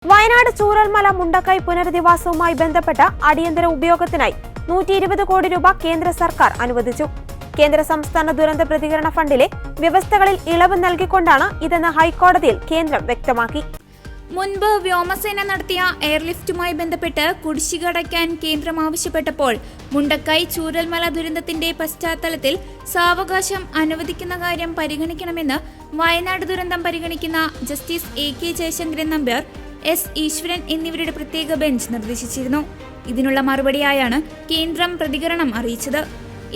വയനാട് ചൂരൽമല മുണ്ടക്കൈ പുനരധിവാസവുമായി ബന്ധപ്പെട്ട അടിയന്തര ഉപയോഗത്തിനായി 120 കോടി രൂപ കേന്ദ്ര സർക്കാർ അനുവദിച്ചു. കേന്ദ്ര സംസ്ഥാന ദുരന്ത പ്രതികരണ ഫണ്ടിലെ വ്യവസ്ഥകളിൽ ഇളവ് നൽകിക്കൊണ്ടാണ് ഇതെന്ന് ഹൈക്കോടതിയിൽ കേന്ദ്രം വ്യക്തമാക്കി. മുൻപ് വ്യോമസേന നടത്തിയ എയർലിഫ്റ്റുമായി ബന്ധപ്പെട്ട് കുടിശ്ശിക അടയ്ക്കാൻ കേന്ദ്രം ആവശ്യപ്പെട്ടപ്പോൾ മുണ്ടക്കൈ ചൂരൽമല ദുരന്തത്തിന്റെ പശ്ചാത്തലത്തിൽ സാവകാശം അനുവദിക്കുന്ന കാര്യം പരിഗണിക്കണമെന്ന് വയനാട് ദുരന്തം പരിഗണിക്കുന്ന justice A.K. Jayasankaran Nambiar, S. ഈശ്വരൻ എന്നിവരുടെ പ്രത്യേക ബെഞ്ച് നിർദ്ദേശിച്ചിരുന്നു. ഇതിനുള്ള മറുപടിയായാണ് കേന്ദ്രം പ്രതികരണം അറിയിച്ചത്.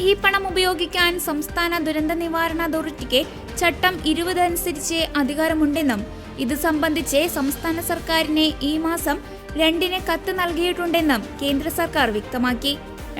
ഈ പണം ഉപയോഗിക്കാൻ സംസ്ഥാന ദുരന്ത നിവാരണ അതോറിറ്റിക്ക് ചട്ടം 20 അനുസരിച്ച് അധികാരമുണ്ടെന്നും ഇത് സംബന്ധിച്ച് സംസ്ഥാന സർക്കാരിനെ ഈ മാസം 2-ന് കത്ത് നൽകിയിട്ടുണ്ടെന്നും കേന്ദ്ര സർക്കാർ വ്യക്തമാക്കി.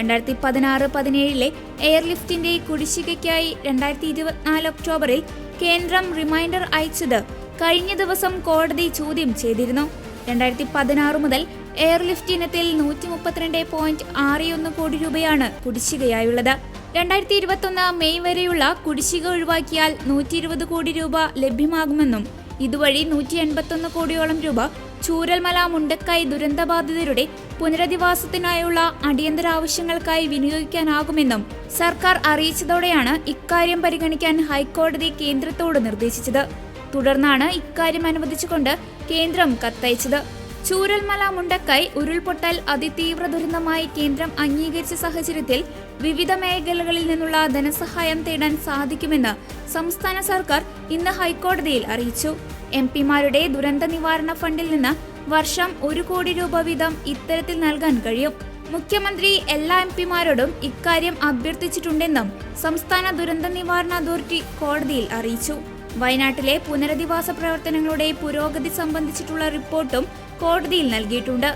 2016-17 എയർലിഫ്റ്റിന്റെ കുടിശ്ശികയ്ക്കായി 2024 ഒക്ടോബറിൽ കേന്ദ്രം റിമൈൻഡർ അയച്ചത് കഴിഞ്ഞ ദിവസം കോടതി ചോദ്യം ചെയ്തിരുന്നു. 2016 മുതൽ എയർലിഫ്റ്റ് ഇനത്തിൽ 132.61 കോടി രൂപയാണ് കുടിശ്ശികയായുള്ളത്. 2021 മെയ് വരെയുള്ള കുടിശ്ശിക ഒഴിവാക്കിയാൽ 120 കോടി രൂപ ലഭ്യമാകുമെന്നും ഇതുവഴി 181 കോടിയോളം രൂപ ചൂരൽമല മുണ്ടക്കൈ ദുരന്തബാധിതരുടെ പുനരധിവാസത്തിനായുള്ള അടിയന്തര ആവശ്യങ്ങൾക്കായി വിനിയോഗിക്കാനാകുമെന്നും സർക്കാർ അറിയിച്ചതോടെയാണ് ഇക്കാര്യം പരിഗണിക്കാൻ ഹൈക്കോടതി കേന്ദ്രത്തോട് നിർദ്ദേശിച്ചത്. തുടർന്നാണ് ഇക്കാര്യം അനുവദിച്ചുകൊണ്ട് കേന്ദ്രം കത്തയച്ചത്. ചൂരൽമല മുണ്ടക്കൈ ഉരുൾപൊട്ടൽ അതിതീവ്ര ദുരന്തമായി കേന്ദ്രം അംഗീകരിച്ച സാഹചര്യത്തിൽ വിവിധ മേഖലകളിൽ നിന്നുള്ള ധനസഹായം തേടാൻ സാധിക്കുമെന്ന് സംസ്ഥാന സർക്കാർ ഇന്ന് ഹൈക്കോടതിയിൽ അറിയിച്ചു. MP-മാരുടെ ദുരന്ത നിവാരണ ഫണ്ടിൽ നിന്ന് വർഷം 1 കോടി രൂപ വീതം ഇത്തരത്തിൽ നൽകാൻ കഴിയും. മുഖ്യമന്ത്രി എല്ലാ MP-മാരോടും ഇക്കാര്യം അഭ്യർത്ഥിച്ചിട്ടുണ്ടെന്നും സംസ്ഥാന ദുരന്ത നിവാരണ അതോറിറ്റി കോടതിയിൽ അറിയിച്ചു. വയനാട്ടിലെ പുനരധിവാസ പ്രവർത്തനങ്ങളുടെ പുരോഗതി സംബന്ധിച്ചിട്ടുള്ള റിപ്പോർട്ടും കോടതിയിൽ നൽകിയിട്ടുണ്ട്.